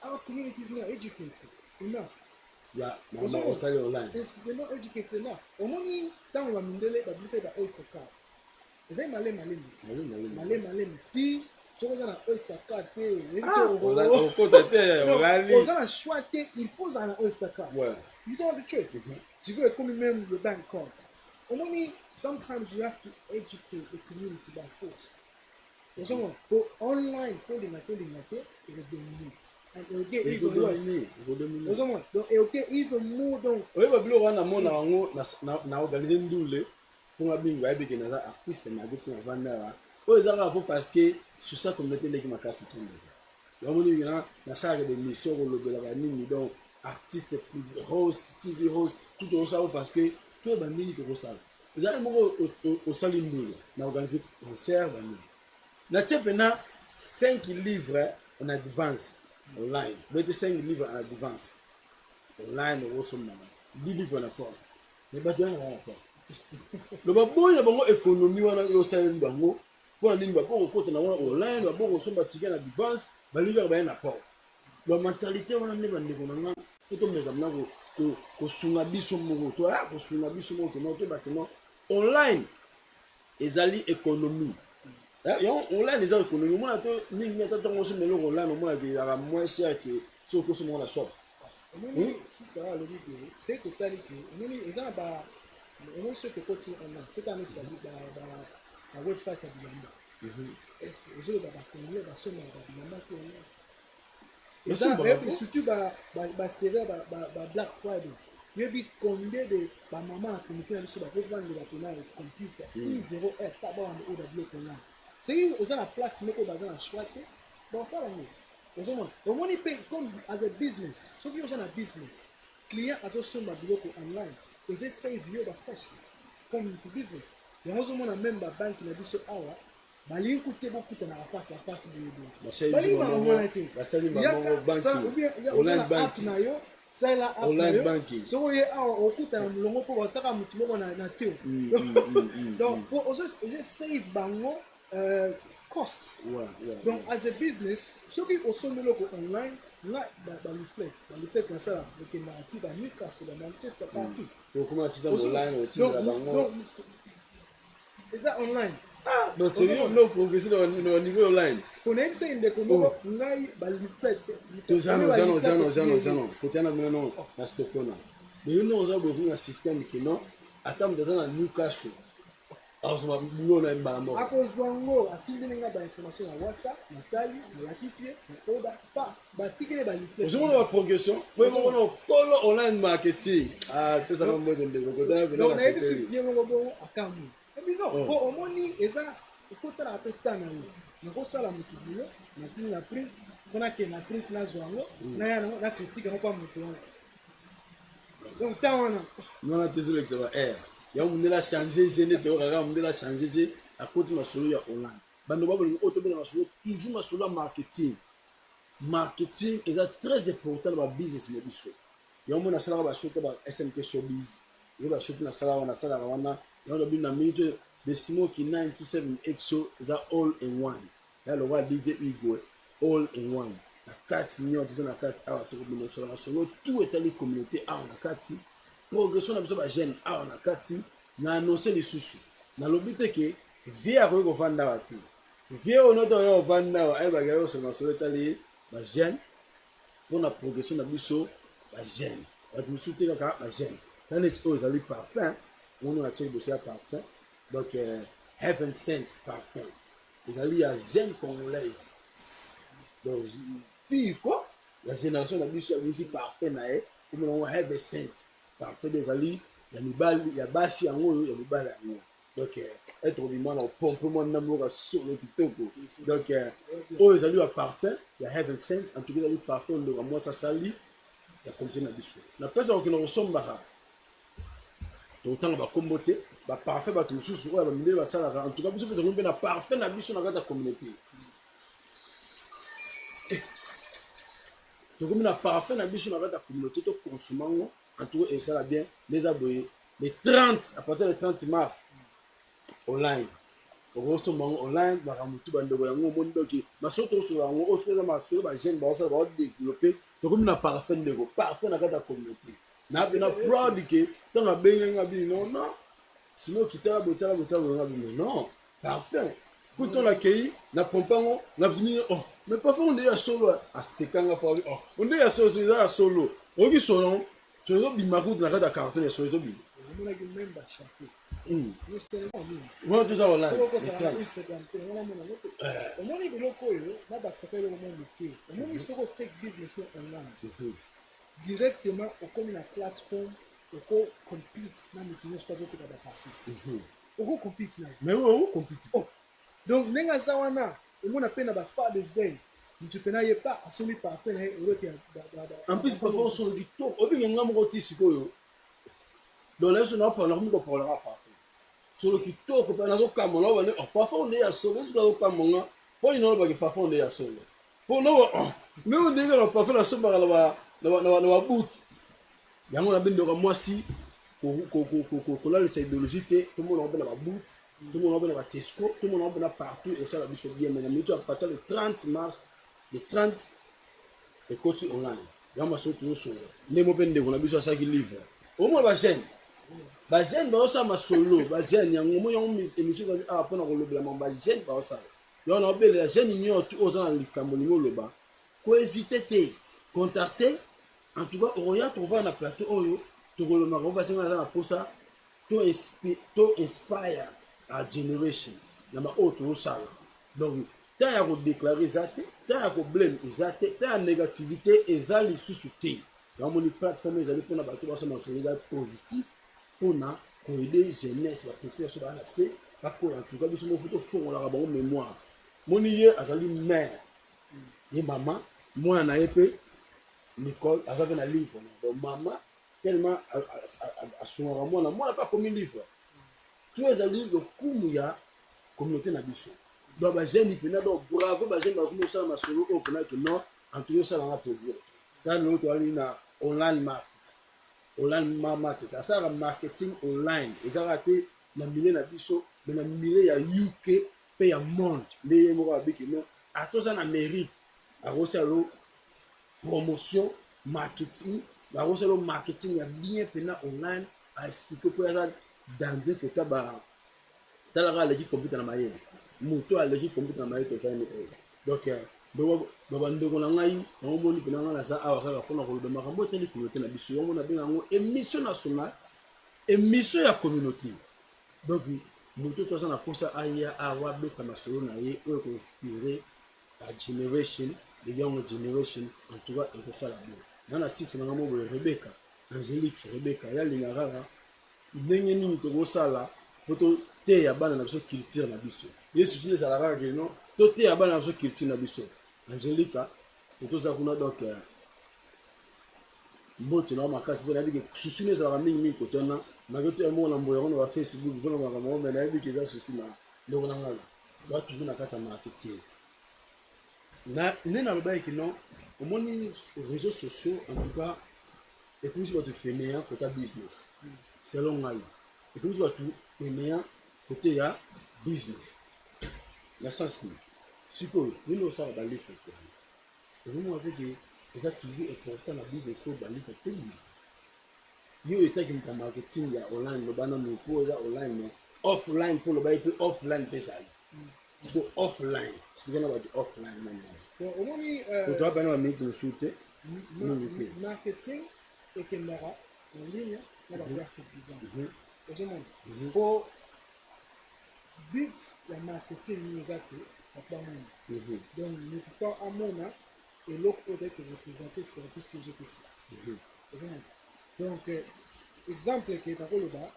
our community is not educated enough they're not educated enough omoni ntango bamindele babisa ba oyster card ezali malemi ti soki oza na oyster card te oza na choix te il faut ozala na oyster card you don't have a choice sikoyo ekomi même le bank card omoni sometimes you have to educate the community by force ozomona po online tolinga te ekodomine and it will get even worse ozomona donc it will get even more donc oyeba biloko wana mona yango na organiser ndule pour abingi bayebike naza artiste na bitu na vandara oyo ezaka po parce que sur sa communauté ndeki makasi tonde yamoni na salle de mission kolobela banini donc artiste host TV host tout au ça parce que tout ba mingi ko sala ezali moko au sali ndule na organiser concert banini na tshepena 5 livres en advance online mais 5 livres en advance online au sommet 10 livres en porte mais ba doit na porte le baboy na bango économie wana yo sala bango pour nini ba bongo kote na wana online ba bongo somba tika na advance ba livre ba na porte ba mentalité wana ne ba ndeko na to meka na ko sunga biso moko to ko sunga biso moko no to ba no online ezali économie online ezali économie mona to ningi na tango so melo online mona ke ya moins cher que so ko so mona shop sister la lobi c'est total que nini ezana ba on sait que côté online tout à mettre la website ya bilamba est-ce que je ba congolais ba so na ba bilamba ko et surtout ba série ba Black Friday yebi combien de ba maman na communauté na biso ba ko vendre ba tona computer T0R ta ba on oda bloc online c'est oza na place moko baza na choix te bon ça bango ozomona omoni pe comme as a business soki oza na business client azosomba biloko online eze save yo ba cost comme business yango ozomona même ba banque na biso awa balingi kute bokuta na face à face boye balingi bamona te online banking na yo sala online banking so oye awa okuta na mulongo po bataka mutu moko na tio donc po ozo eze save bango cost donc as a business soki osombi loko online nga baliflete nasala ekenda ati ba Newcastle ba Manchester partout donc eza online donc tu no progresser dans niveau online kona yebisa ndeko moko ngai baliflete tozano kotana meno na stokona mais nous on a beaucoup un système qui non attends dans un Newcastle boulot na mbala moko akozwa ngo atindeli nga bainformation na whatsapp nasali nalakisi ye nakoda pa batikele balifle ozomona baprogression po ezomona okolo online marketing pesaka mbote ndeko kotana pena na nayebisi sekeli bien moko bongo akamwi ebi non po omoni eza ifotalaka mpe tana yo nakosala motu bulo natindi na print mpo nakende na print nazwa yango naya nango na critique yango mpa moto wana donc ntan wana nwana tozolekisa ba air yango mondele achange je nde toyokaka mondele achange je akoti masolo ya online bando babolingi oyo tobena masolo toujours masolo ya marketing eza très important na babusiness na biso yango mona nasalaka bashote ba smk showbiz yo bashote nasalaka wana yango tobini na minute de simoki 927 show eza all in one ya lokwa dj igwe all in one na kati nyonso eza na kati awa tokobina osala masolo tout etali communauté awa na kati progression na biso bagene awa na kati na annonce lisusu nalobi te ke vie akoki kovanda awa te vie oyo noti oyo ovanda awa ayebaka yo osala masolo etali bagene mpona progression na biso bagene bato mosusu te kaka bagene taneti oyo ezali parfum mono natie liboso ya parfum donc heaven sent parfum ezali ya jeune congolaise donc fille quoi la génération na biso abimisi parfum na ye komona ngo heaven sent parfum ezali ya mibali ya basi yango oyo ya mibali yango donc être obima na opompe mwana moko solo kitoko donc oyo ezali ya parfum ya heaven sent en tout cas ezali parfum ndeko mwasi asali ya kompe na biso na pesa kokende kosombaka totanga bakombo te baparfum bato mosusu oyo bamindele basalaka en tout cas biso mpe tokomi mpe na parfum na biso na kati ya communauté tokomi na parfum na biso na kati ya communauté tokonsoma ngo en tout cas esala bien leza boye le 30 à partir du 30 mars online okosomba ngo online makambo tu bandeko yango omoni doki masolo tokosola yango oyo soki eza masolo bagene baosala baodeveloppe tokomi na parfum ndeko parfum na kati ya communauté na proud ke ntango abengenga bino non sino kitala botala nga bino non parfum kuto nakei na pompango na vini oh mais parfum nde ya solo asekanga pa oh onde ya solo eza ya solo oki solo so bima kutu na kati ya carton ya solo tobi omonaki même bachape moi tout ça online omoni biloko oyo nabakisaka eloko mwa moke omoni soki otake business yo online directement okomi na plateforme oko compete na moto nyonso azoteka baparti oko compete na mais oko compete donc ndenge aza wana omona mpe na bafathers day moto mpe na ye pa asombi parfum na ye oloke en plus parfois osolo kitoko obengenga moko ti sikoyo donc leso naopala komi kopolaka parfum solo kitoko mpe nazokamola obane parfum nde ya solo esuki azokamonga mpo nini olobaki parfum nde ya solo mpo noba me ondenge na parfum nasombaka na babuti yango na bendeka mwasi kolalisa idéologie te tomona obe na babuti tomona obe na batesco tomona obe na partout osala biso bien mais na minute apatir le 30 mars le 30 ekoti online yango masolo tozosola ndemo mpe ndeko na biso asalaki livre omona bagene baosala masolo bagene yango mo yango émission ezali awa mpona kolobela mambo bagene baosala yango na obelela gene nyonso oza na likambo lingi oloba kohésite te contacte en tout cas okoya tokova na plateau oyo tokolomaka o basenga aza na posa to inspire a generation na baoyo tozosala donc ta ya kodeklare eza te ta ya koblame eza te ta ya négativité eza lisusu te yango moni plateforme ezali mpona bato basala masolo eza positif mpona koede jeunesse bapeti baso baa na se bakola en tout cas biso mofu tofongolaka bango mémoire moni ye azali mare ye mama mwana na ye mpe Nicole avait un livre donc maman tellement asungaka mwana mpe akomi livre tout ezali lokumu ya communauté na biso donc bagene mpena donc bravo bagene bakomi osala masolo oyo mpena ke non entouri osalanga plaisir tano toali na online market asalaka marketing online ezalaka te na milieu na biso me na milieu ya uk mpe ya monde nde ye moko abiki non atoza na mérite akosala promotion marketing bakosala marketing ya bien mpena online aexplike mpo aza danger kota talaka aleki computer na mayele moto aleki computer na mayele tofani oyo donc bandeko na ngai yango moni mpena ngai naza awa kaka mpona koloba makambo etali communauté na biso yango nabenga yango émission nationale émission ya communauté donc moto toza na posa aya awa beta masolo na ye oyo koinspire la generation the young generation en tout cas ekosala bien nana sisi nanga moboye Rebecca Angélique Rebecca yalinga kaka ndenge nini tokosala po toteya bana na biso culture na biso yesu sini ezalaka kaka ke non toteya bana na biso culture na biso Angélica toza kuna donc mbote na makasi mpo nayebi ke susi no ezalaka mingimingi kotona nakoto ya moko na mboya yango na bafacebook mpona makambo me nayebi ke eza susi na ndeko na ngala toa toujours na kati ya marketing nde nalobaki ke non omoni réseaux sociaux en tout cas ekomisi bato femeya kota business selon ngai ekomisi bato femeya kote ya business na sens nini sikoyo nini osala balife ozomonaka ke eza toujours important na business po balife tolima yo etaki moka marketing ya online lobana mopo eza online mais offline mpo lobai mpe offline mpe ezali siko offline sikokana bato offline omoni kotoa bana baminiti mosusu te mingi te marketing ekendaka en ligne na bagraphic design ozomona po but ya marketing nini eza te bapamona donc mokufa amona eloko oyo ezali korepresente service to ozopesa ozomona donc exemple ke nakoloba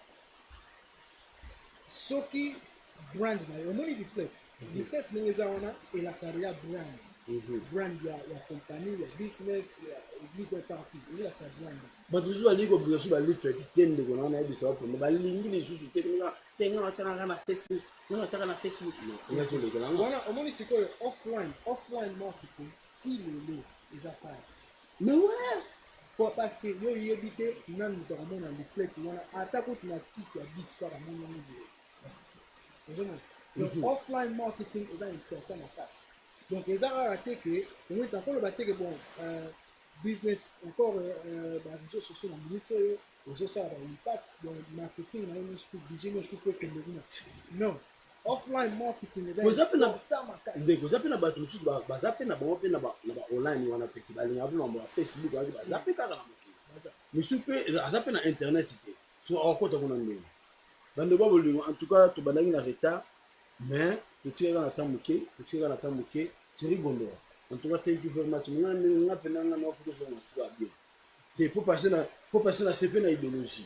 soki brand na yo omoni difference ndenge eza wana elakisaka ya brand ya compagnie ya business ya église de parti elakisaka brand bato mosusu balingi kobika so baliflet te ndeko na wana yebisa baponde balingi lisusu te nga batiaka na facebook nga batiaka na facebook wana omoni sikoyo offline marketing ti lelo eza paya mais ouais parce que yo yebi te nani moto akomona liflet wana ata kuti na kiti ya bisi kaka monyango boye ozomona donc offline marketing eza important na kasi donc eza kaka te ke omoni tankoloba te ke bon business encore baréseaux sociaux na minute oyo ozosala baimpact donc marketing na yo nyonso tu budget nyonso tu fo ekende kuna non offline marketing eza important makasi ndeko oza mpe na bato mosusu baza mpe na bango mpe na baonline wana peke balingaka mpe mambo ya facebook wana baza mpe kaka na mokili mosusu mpe aza mpe na internet te so akokota kuna ndenge bandeko babolingo en tout cas tobandaki na retard mais totikaka na temps moke Thierry Gondora en tout cas thank you very much nga mpe nanga na ofuko so na suka bien te po passer na sepe na idéologie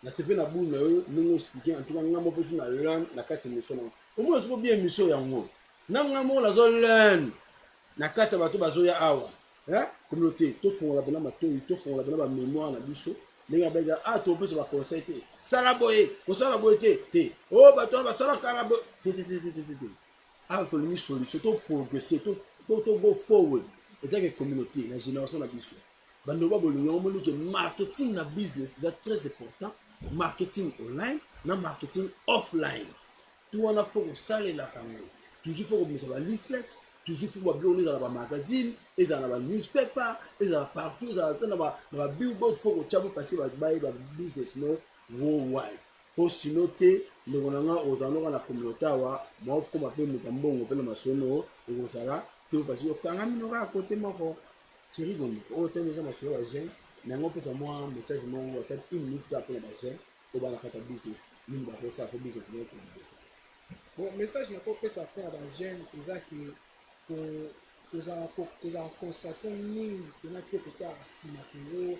na sepe na bulu na yo ndenge expliqué en tout cas nga moko so na learn na kati ya émission nango omona soko bien émission yango na nga moko nazo learn na kati ya bato bazoya awa communauté tofongola mpena matoi tofongola mpena bamémoire na biso ndenge abeka topesa baconseil te sala boye kosala boye te o bato wana basalaka na boye te awa tolingi solution toprogresse to go forward etake communauté na génération na biso bandeko babolingo yango omoni ke marketing na business eza très important marketing online na marketing offline tu wana fo kosalelaka yango toujours fo komisa baliflet toujours fo babiloko ezala bamagazine ezala na banewspaper ezala partout ezala te na babillboard fo kotya bo pasi bayeba business no worldwide po sino te ndeko na nga ozala noka na communauté awa maokoma mpe moto mbongo mpe na masono ekozala te pasi okangami noka ya kote moko Thierry Gondora oyo te eza masolo ya jeune nango opesa mwa message moko ata 1 minute kaka mpona bajeune oyo banakata business nini bakosala po business moko liboso bon message nakopesa mpona bajeune eza ke tozala constate mingi tona te kotala nsima kongo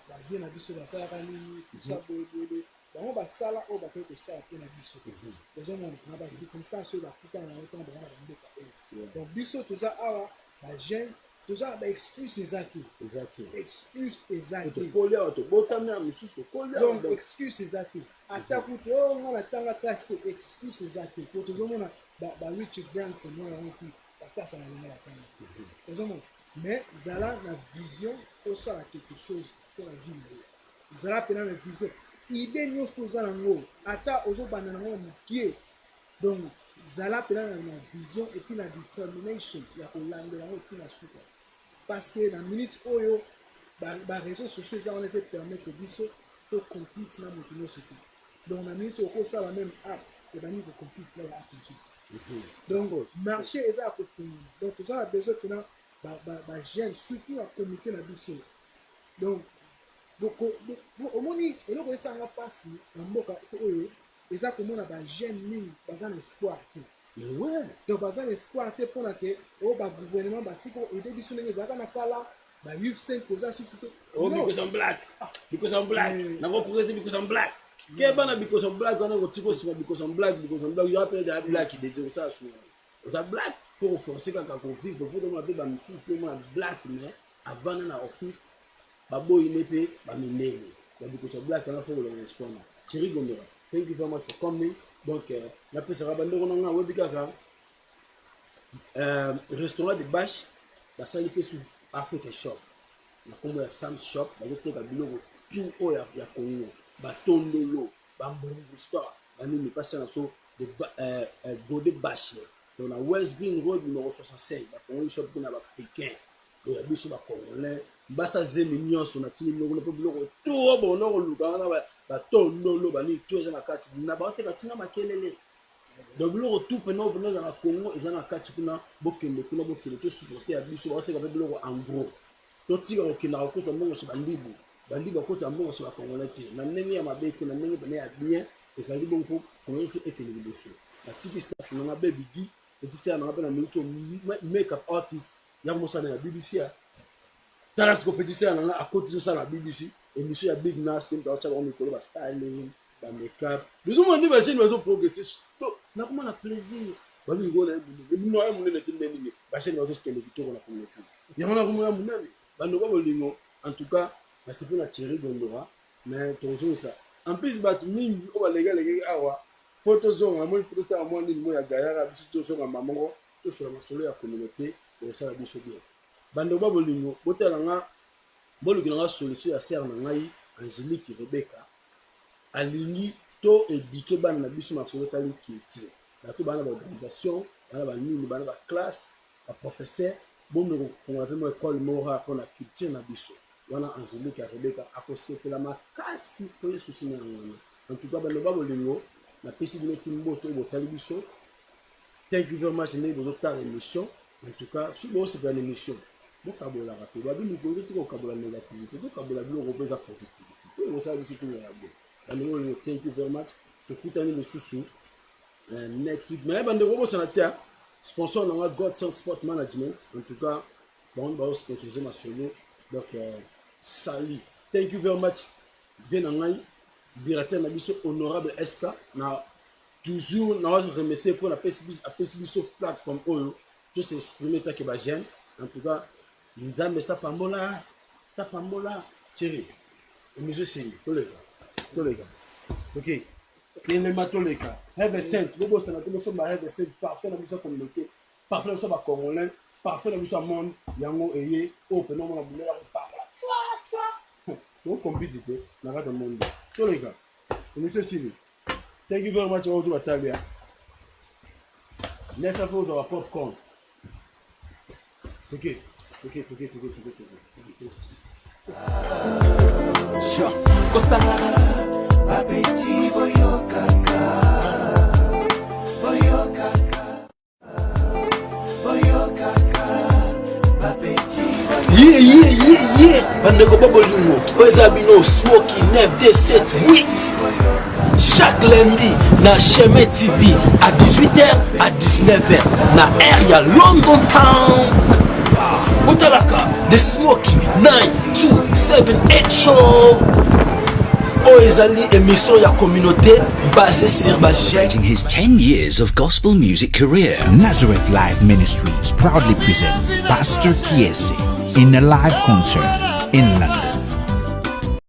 babie na biso basalaka nini tosa boyeboyeboye bango basala oyo bakoki kosala mpe na biso tozomona na bacirconstance oyo bakutana na otana bango na bamboka oyo donc biso toza awa bajeune toza baexcuse eza te excuse eza te donc excuse eza te ata kutu nga natanga classe te excuse eza te po tozomona ba-Richard Branson mwana yango ti baklase na linga batanga tozomona mais zala na vision osala quelque chose mpona ville oyo zala mpena na vision idée nyonso toza nango ata ozobanda nango na mokie donc zala mpena na vision epuis na determination ya kolandela yango ntina suka parce que na minute oyo baréseaux sociaux eza wana eza permettre biso tocompete na moto nyonso te donc na minute okosala même app ebandi kocompete na ya app mosusu donc marché eza ya kofungola donc toza na besoin mpena bajeune surtout na comité na biso donc omoni eloko esanga mpasi na mboka oyo eza komona bajeune mingi baza na espoir te. Mais ouais. Donc baza na espoir te mpona ke oyo bagouvernement batiki koede biso ndenge ezalaka na kala bayouth centre eza susu te. Oh, because I'm black. Because I'm black. Nako progresse because I'm black. Kebana because I'm black, on a tiko sima because I'm black, because I'm black. You appelle des black, ils disent ça souvent. Parce que black, pour forcer quand on vit, pour demander des choses pour moi black, mais avant dans l'office, babo il n'est pas miné. Because I'm black, on a fait le espoir. Thierry Gondora, thank you very much for coming. Donc, la peste rabando on a webikaka. Restaurant de Bâche, la salle est sous Africa Shop. Na kombo ya Sam's Shop, bazoteka biloko tout oyo ya Congo. Batondolo, Bambungu Store, banini passé na so de Godé Bâche. Dans la West Green Road numéro 65, bafongoli shop kuna ba Pékin. Do ya biso ba Congolais, mbasa zemi nyonso na tini biloko na biloko tout bono ko luka na batondolo bani tout eza na kati na bateka tina makelele. Donc biloko tout pena dans la Congo eza na kati kuna bokende to supporter ya biso bateka biloko en gros. Totika okina okota mbongo se bandibu. Bandibu okota mbongo se ba Congolais te. Na ndenge ya mabeke na ndenge bana ya bien ezali bonko Congolais ekele liboso. Na tiki staff na baby gi etisi na ngapena minuto makeup artist ya mosala na BBC ya. Tala ce compétition na a côté ça la BBC émission ya Big Nas nta cha ba mikolo ba styling ba makeup. Nous on dit ba chaîne bazo progresser. Na kuma na plaisir. Ba mi ngona no ya munene tinde nini. Ba chaîne bazo skele kitoko na communauté. Ya mona kuma munene. Bando ba bolingo en tout cas na c'est pour la Thierry Gondora mais toujours ça en plus bat mingi o ba lega awa photo zonga mo photo ça mo ni mo ya gayara biso to zonga mamango to sur la solo ya communauté et ça la biso bien bando ba bolingo botela nga boluki nga solution ya sœur na ngai Angélique Rebecca alingi to éduquer bana na biso masolo tali kiti na to bana ba organisation bana ba nini bana ba classe ba professeur bon me font avec moi école mora pour la culture na biso wana Angélique Rebecca akosepela makasi pour les soucis na ngwana en tout cas bano ba bolingo na pesi bino kimboto botali biso thank you very much ne bozo ta l'émission en tout cas si bon c'est pas l'émission bon kabola rapide ba bino ko tiko kabola négativité to kabola bilo ko pesa positivité ko ça biso tout la bien bano thank you very much to kutani le susu next week mais bando ko ça na terre sponsor na Godson Sport Management en tout cas bon ba sponsoriser ma solo donc salut thank you very much venangai directeur na biso honorable SK na toujours na remercier pour la PSB plateforme oyo tout s'exprimer tant que ba jeune en tout cas nzambe sa pambola Thierry monsieur c'est tolega OK les matoleka have sense bobo sana to so ba have sense parfait na biso communauté parfait na biso ba Congolais parfait na biso monde yango eye open no na bulela ko parla to compétition na rada monde tolega monsieur Sylvie thank you very much all to Italia laisse faire aux popcorn OK Costa Apeti boyo kaka apeti yeah bandeko babolingo oza bino Smoky 9D78 chaque lundi na Chemet TV à 18h à 19h na area London Town Botalaka the Smoky 9278 show Oezali émission ya communauté basée sur Celebrating his 10 years of gospel music career, Nazareth Life Ministries proudly presents Pastor Kiese in a live concert in London.